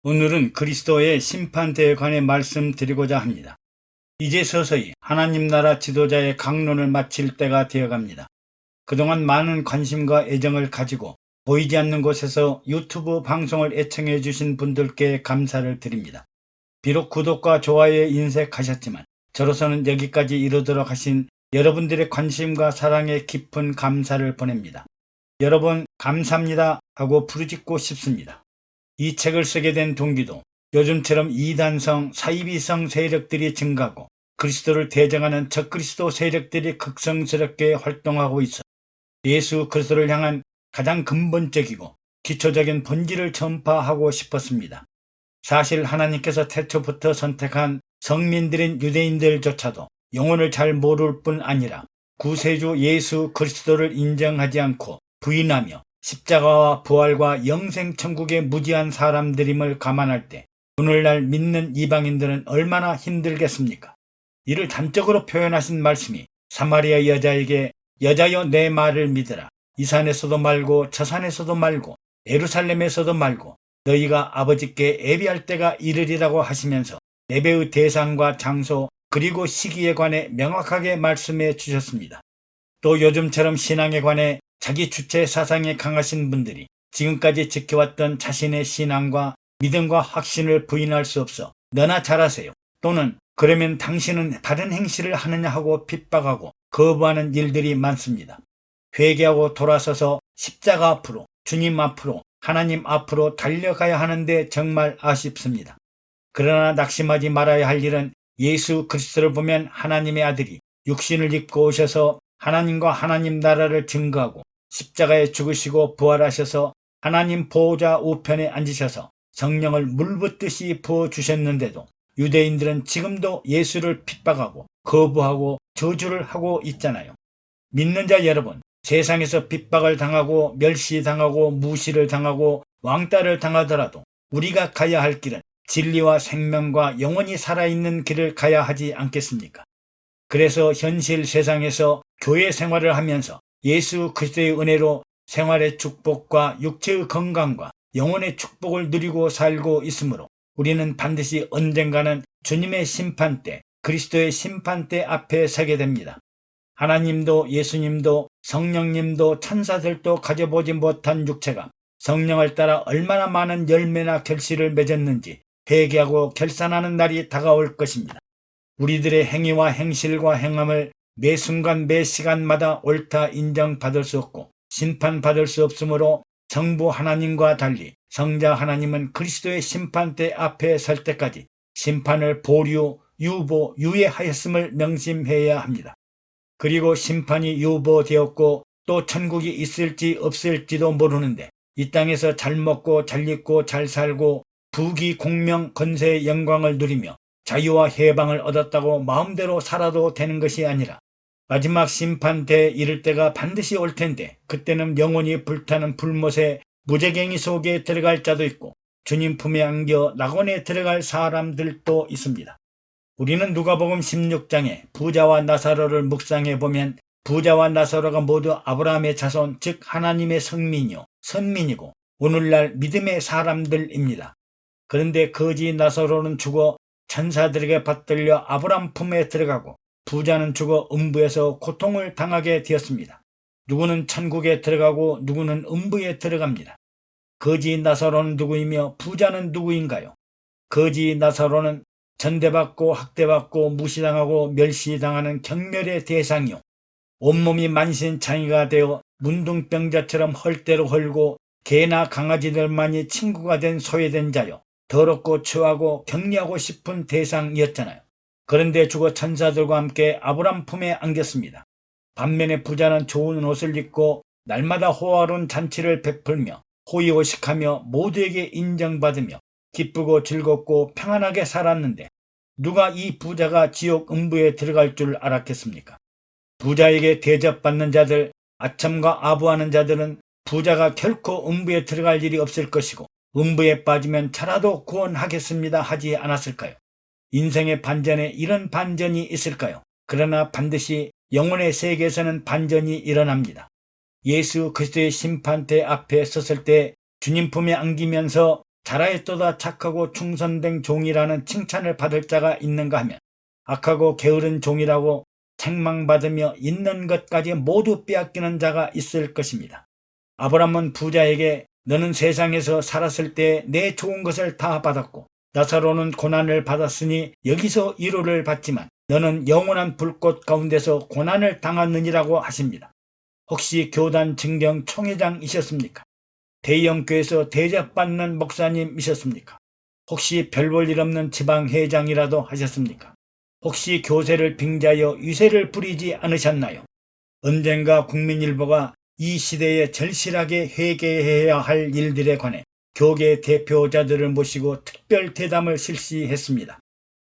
오늘은 그리스도의 심판대에 관해 말씀드리고자 합니다. 이제 서서히 하나님 나라 지도자의 강론을 마칠 때가 되어갑니다. 그동안 많은 관심과 애정을 가지고 보이지 않는 곳에서 유튜브 방송을 애청해 주신 분들께 감사를 드립니다. 비록 구독과 좋아요에 인색하셨지만 저로서는 여기까지 이르도록 하신 여러분들의 관심과 사랑에 깊은 감사를 보냅니다. 여러분 감사합니다 하고 부르짖고 싶습니다. 이 책을 쓰게 된 동기도 요즘처럼 이단성, 사이비성 세력들이 증가하고 그리스도를 대적하는 적그리스도 세력들이 극성스럽게 활동하고 있어 예수 그리스도를 향한 가장 근본적이고 기초적인 본질을 전파하고 싶었습니다. 사실 하나님께서 태초부터 선택한 성민들인 유대인들조차도 영혼을 잘 모를 뿐 아니라 구세주 예수 그리스도를 인정하지 않고 부인하며 십자가와 부활과 영생천국에 무지한 사람들임을 감안할 때 오늘날 믿는 이방인들은 얼마나 힘들겠습니까? 이를 단적으로 표현하신 말씀이 사마리아 여자에게 여자여 내 말을 믿으라. 이 산에서도 말고 저 산에서도 말고 예루살렘에서도 말고 너희가 아버지께 예배할 때가 이르리라고 하시면서 예배의 대상과 장소 그리고 시기에 관해 명확하게 말씀해 주셨습니다. 또 요즘처럼 신앙에 관해 자기 주체 사상이 강하신 분들이 지금까지 지켜왔던 자신의 신앙과 믿음과 확신을 부인할 수 없어 너나 잘하세요 또는 그러면 당신은 다른 행실을 하느냐 하고 핍박하고 거부하는 일들이 많습니다. 회개하고 돌아서서 십자가 앞으로 주님 앞으로 하나님 앞으로 달려가야 하는데 정말 아쉽습니다. 그러나 낙심하지 말아야 할 일은 예수 그리스도를 보면 하나님의 아들이 육신을 입고 오셔서 하나님과 하나님 나라를 증거하고 십자가에 죽으시고 부활하셔서 하나님 보호자 우편에 앉으셔서 성령을 물붓듯이 부어주셨는데도 유대인들은 지금도 예수를 핍박하고 거부하고 저주를 하고 있잖아요. 믿는 자 여러분, 세상에서 핍박을 당하고 멸시당하고 무시를 당하고 왕따를 당하더라도 우리가 가야 할 길은 진리와 생명과 영원히 살아있는 길을 가야 하지 않겠습니까? 그래서 현실 세상에서 교회 생활을 하면서 예수 그리스도의 은혜로 생활의 축복과 육체의 건강과 영혼의 축복을 누리고 살고 있으므로 우리는 반드시 언젠가는 주님의 심판대, 그리스도의 심판대 앞에 서게 됩니다. 하나님도 예수님도 성령님도 천사들도 가져보지 못한 육체가 성령을 따라 얼마나 많은 열매나 결실을 맺었는지 회개하고 결산하는 날이 다가올 것입니다. 우리들의 행위와 행실과 행함을 매 순간 매 시간마다 옳다 인정받을 수 없고 심판받을 수 없으므로 성부 하나님과 달리 성자 하나님은 그리스도의 심판대 앞에 설 때까지 심판을 보류, 유보, 유예하였음을 명심해야 합니다. 그리고 심판이 유보되었고 또 천국이 있을지 없을지도 모르는데 이 땅에서 잘 먹고 잘 입고 잘 살고 부귀 공명 권세의 영광을 누리며 자유와 해방을 얻었다고 마음대로 살아도 되는 것이 아니라 마지막 심판대에 이를 때가 반드시 올 텐데 그때는 영원히 불타는 불못에 무저갱이 속에 들어갈 자도 있고 주님 품에 안겨 낙원에 들어갈 사람들도 있습니다. 우리는 누가복음 16장에 부자와 나사로를 묵상해 보면 부자와 나사로가 모두 아브라함의 자손 즉 하나님의 성민이요 선민이고 오늘날 믿음의 사람들입니다. 그런데 거지 나사로는 죽어 천사들에게 받들려 아브라함 품에 들어가고 부자는 죽어 음부에서 고통을 당하게 되었습니다. 누구는 천국에 들어가고 누구는 음부에 들어갑니다. 거지 나사로는 누구이며 부자는 누구인가요? 거지 나사로는 전대받고 학대받고 무시당하고 멸시당하는 경멸의 대상이요 온몸이 만신창이가 되어 문둥병자처럼 헐대로 헐고 개나 강아지들만이 친구가 된 소외된 자요 더럽고 추하고 격리하고 싶은 대상이었잖아요. 그런데 죽어 천사들과 함께 아브람 품에 안겼습니다. 반면에 부자는 좋은 옷을 입고 날마다 호화로운 잔치를 베풀며 호의호식하며 모두에게 인정받으며 기쁘고 즐겁고 평안하게 살았는데 누가 이 부자가 지옥 음부에 들어갈 줄 알았겠습니까? 부자에게 대접받는 자들, 아첨과 아부하는 자들은 부자가 결코 음부에 들어갈 일이 없을 것이고 음부에 빠지면 차라도 구원하겠습니다 하지 않았을까요? 인생의 반전에 이런 반전이 있을까요? 그러나 반드시 영혼의 세계에서는 반전이 일어납니다. 예수 그리스도의 심판대 앞에 섰을 때 주님 품에 안기면서 잘하였도다 착하고 충성된 종이라는 칭찬을 받을 자가 있는가 하면 악하고 게으른 종이라고 책망받으며 있는 것까지 모두 빼앗기는 자가 있을 것입니다. 아브라함은 부자에게 너는 세상에서 살았을 때 내 좋은 것을 다 받았고 나사로는 고난을 받았으니 여기서 위로를 받지만 너는 영원한 불꽃 가운데서 고난을 당하느니라고 하십니다. 혹시 교단 증경 총회장이셨습니까? 대형교회에서 대접받는 목사님이셨습니까? 혹시 별 볼 일 없는 지방회장이라도 하셨습니까? 혹시 교세를 빙자하여 유세를 부리지 않으셨나요? 언젠가 국민일보가 이 시대에 절실하게 회개해야 할 일들에 관해 교계 대표자들을 모시고 특별 대담을 실시했습니다.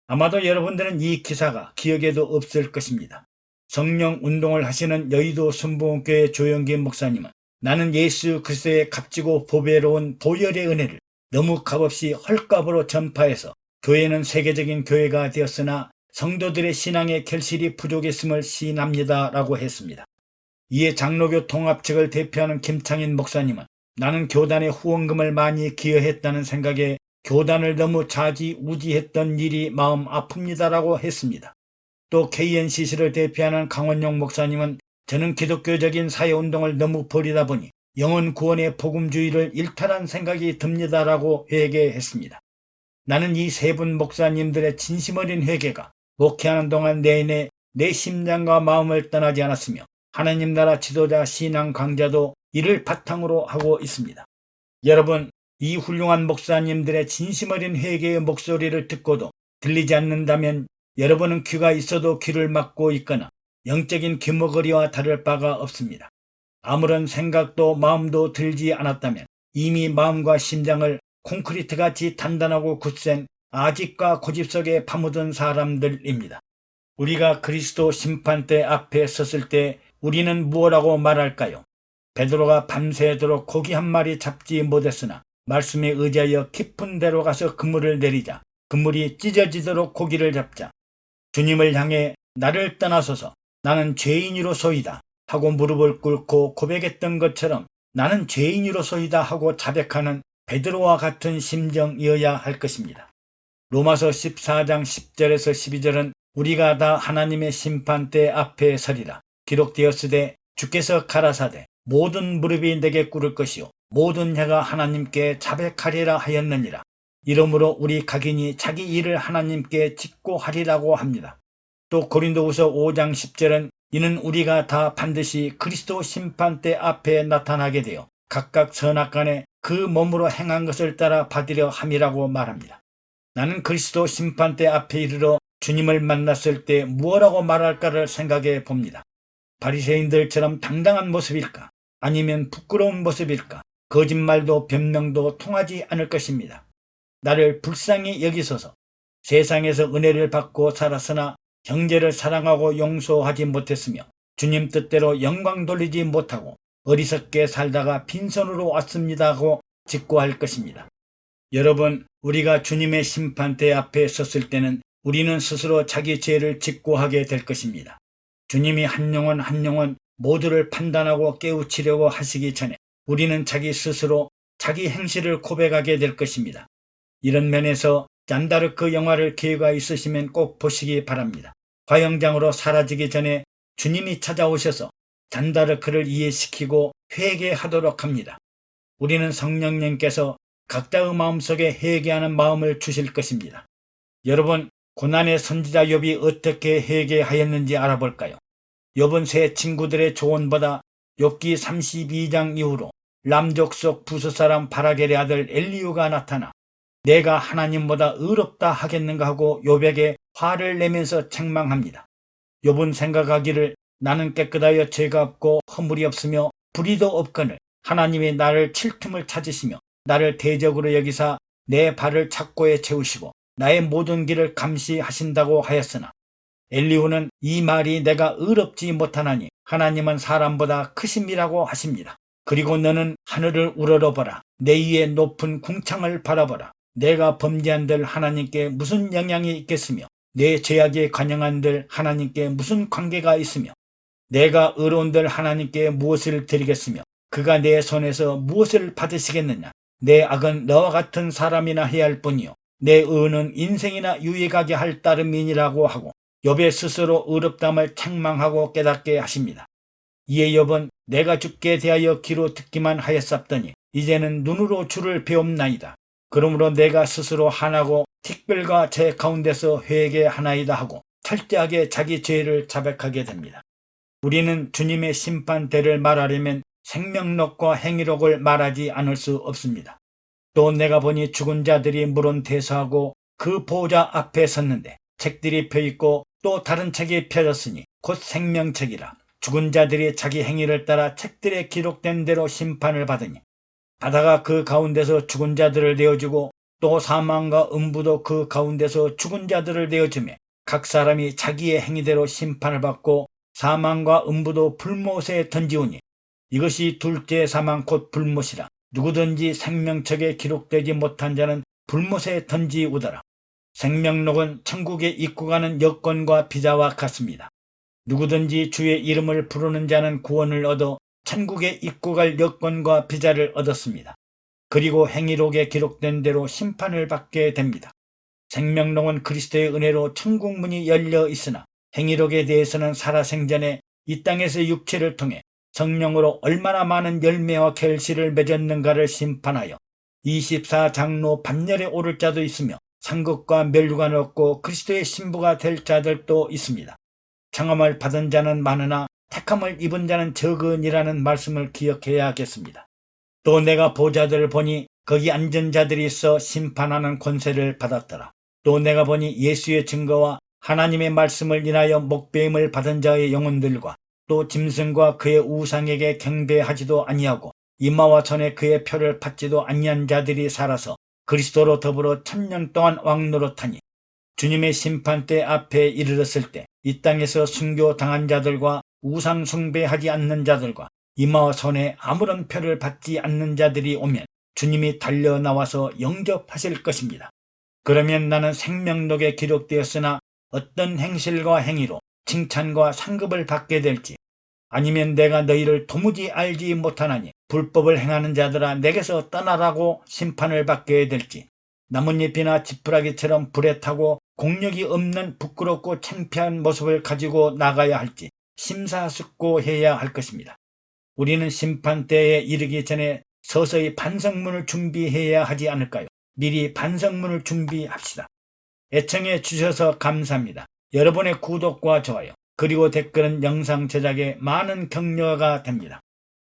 아마도 여러분들은 이 기사가 기억에도 없을 것입니다. 성령 운동을 하시는 여의도 순복음교회 조영기 목사님은 나는 예수 그리스도의 값지고 보배로운 보혈의 은혜를 너무 값없이 헐값으로 전파해서 교회는 세계적인 교회가 되었으나 성도들의 신앙의 결실이 부족했음을 시인합니다 라고 했습니다. 이에 장로교 통합 측을 대표하는 김창인 목사님은 나는 교단에 후원금을 많이 기여했다는 생각에 교단을 너무 좌지우지했던 일이 마음 아픕니다라고 했습니다. 또 KNCC를 대표하는 강원용 목사님은 저는 기독교적인 사회운동을 너무 버리다 보니 영혼 구원의 복음주의를 일탈한 생각이 듭니다라고 회개했습니다. 나는 이 세 분 목사님들의 진심 어린 회개가 목회하는 동안 내내 내 심장과 마음을 떠나지 않았으며 하나님 나라 지도자 신앙 강좌도 이를 바탕으로 하고 있습니다. 여러분, 이 훌륭한 목사님들의 진심 어린 회개의 목소리를 듣고도 들리지 않는다면 여러분은 귀가 있어도 귀를 막고 있거나 영적인 귀머거리와 다를 바가 없습니다. 아무런 생각도 마음도 들지 않았다면 이미 마음과 심장을 콘크리트같이 단단하고 굳센 아집과 고집 속에 파묻은 사람들입니다. 우리가 그리스도 심판대 앞에 섰을 때 우리는 무엇라고 말할까요? 베드로가 밤새도록 고기 한 마리 잡지 못했으나 말씀에 의지하여 깊은 데로 가서 그물을 내리자 그물이 찢어지도록 고기를 잡자 주님을 향해 나를 떠나소서 나는 죄인이로소이다 하고 무릎을 꿇고 고백했던 것처럼 나는 죄인이로소이다 하고 자백하는 베드로와 같은 심정이어야 할 것입니다. 로마서 14장 10절에서 12절은 우리가 다 하나님의 심판대 앞에 서리라 기록되었으되 주께서 가라사대 모든 무릎이 내게 꿇을 것이요 모든 혀가 하나님께 자백하리라 하였느니라. 이러므로 우리 각인이 자기 일을 하나님께 짓고 하리라고 합니다. 또 고린도후서 5장 10절은 이는 우리가 다 반드시 그리스도 심판대 앞에 나타나게 되어 각각 선악간에 그 몸으로 행한 것을 따라 받으려 함이라고 말합니다. 나는 그리스도 심판대 앞에 이르러 주님을 만났을 때 무엇라고 말할까를 생각해 봅니다. 바리새인들처럼 당당한 모습일까? 아니면 부끄러운 모습일까? 거짓말도 변명도 통하지 않을 것입니다. 나를 불쌍히 여기소서. 세상에서 은혜를 받고 살았으나 형제를 사랑하고 용서하지 못했으며 주님 뜻대로 영광 돌리지 못하고 어리석게 살다가 빈손으로 왔습니다 하고 직고할 것입니다. 여러분, 우리가 주님의 심판대 앞에 섰을 때는 우리는 스스로 자기 죄를 직고하게 될 것입니다. 주님이 한 영혼 한 영혼 모두를 판단하고 깨우치려고 하시기 전에 우리는 자기 스스로 자기 행실을 고백하게 될 것입니다. 이런 면에서 잔다르크 영화를 기회가 있으시면 꼭 보시기 바랍니다. 화영장으로 사라지기 전에 주님이 찾아오셔서 잔다르크를 이해시키고 회개하도록 합니다. 우리는 성령님께서 각자의 마음속에 회개하는 마음을 주실 것입니다. 여러분, 고난의 선지자 욥이 어떻게 회개하였는지 알아볼까요? 욥은 세 친구들의 조언보다 욥기 32장 이후로 람족속 부스사람 바라겔의 아들 엘리후가 나타나 내가 하나님보다 의롭다 하겠는가 하고 욥에게 화를 내면서 책망합니다. 욥은 생각하기를 나는 깨끗하여 죄가 없고 허물이 없으며 불의도 없거늘 하나님이 나를 칠 틈을 찾으시며 나를 대적으로 여기사 내 발을 착고에 채우시고 나의 모든 길을 감시하신다고 하였으나 엘리후는 이 말이 내가 의롭지 못하나니 하나님은 사람보다 크심이라고 하십니다. 그리고 너는 하늘을 우러러보라. 내 위에 높은 궁창을 바라보라. 내가 범죄한들 하나님께 무슨 영향이 있겠으며 내 죄악에 관영한들 하나님께 무슨 관계가 있으며 내가 의로운들 하나님께 무엇을 드리겠으며 그가 내 손에서 무엇을 받으시겠느냐. 내 악은 너와 같은 사람이나 해야 할 뿐이요 내 의는 인생이나 유익하게 할 따름이니라고 하고 욥의 스스로 의롭다함을 책망하고 깨닫게 하십니다. 이에 욥은 내가 주께 대하여 귀로 듣기만 하였사더니 이제는 눈으로 주를 배움나이다. 그러므로 내가 스스로 하나고 특별과 제 가운데서 회개하나이다 하고 철저하게 자기 죄를 자백하게 됩니다. 우리는 주님의 심판대를 말하려면 생명록과 행위록을 말하지 않을 수 없습니다. 또 내가 보니 죽은 자들이 물은 대서하고 그 보호자 앞에 섰는데 책들이 펴있고 또 다른 책이 펴졌으니 곧 생명책이라. 죽은 자들이 자기 행위를 따라 책들에 기록된 대로 심판을 받으니 바다가 그 가운데서 죽은 자들을 내어주고 또 사망과 음부도 그 가운데서 죽은 자들을 내어주며 각 사람이 자기의 행위대로 심판을 받고 사망과 음부도 불못에 던지우니 이것이 둘째 사망 곧 불못이라. 누구든지 생명책에 기록되지 못한 자는 불못에 던지우더라. 생명록은 천국에 입국하는 여권과 비자와 같습니다. 누구든지 주의 이름을 부르는 자는 구원을 얻어 천국에 입국할 여권과 비자를 얻었습니다. 그리고 행위록에 기록된 대로 심판을 받게 됩니다. 생명록은 그리스도의 은혜로 천국 문이 열려 있으나 행위록에 대해서는 살아생전에 이 땅에서 육체를 통해 성령으로 얼마나 많은 열매와 결실을 맺었는가를 심판하여 24장로 반열에 오를 자도 있으며 상급과 멸류관을 얻고 그리스도의 신부가 될 자들도 있습니다. 청함을 받은 자는 많으나 택함을 입은 자는 적으니라는 말씀을 기억해야겠습니다. 또 내가 보좌들을 보니 거기 앉은 자들이 있어 심판하는 권세를 받았더라. 또 내가 보니 예수의 증거와 하나님의 말씀을 인하여 목배임을 받은 자의 영혼들과 또 짐승과 그의 우상에게 경배하지도 아니하고 이마와 전에 그의 표를 받지도 아니한 자들이 살아서 그리스도로 더불어 1000년 동안 왕노릇하니 주님의 심판대 앞에 이르렀을 때 이 땅에서 순교당한 자들과 우상 숭배하지 않는 자들과 이마와 손에 아무런 표를 받지 않는 자들이 오면 주님이 달려나와서 영접하실 것입니다. 그러면 나는 생명록에 기록되었으나 어떤 행실과 행위로 칭찬과 상급을 받게 될지 아니면 내가 너희를 도무지 알지 못하나니 불법을 행하는 자들아 내게서 떠나라고 심판을 받게 될지 나뭇잎이나 지푸라기처럼 불에 타고 공력이 없는 부끄럽고 창피한 모습을 가지고 나가야 할지 심사숙고해야 할 것입니다. 우리는 심판대에 이르기 전에 서서히 반성문을 준비해야 하지 않을까요? 미리 반성문을 준비합시다. 애청해 주셔서 감사합니다. 여러분의 구독과 좋아요 그리고 댓글은 영상 제작에 많은 격려가 됩니다.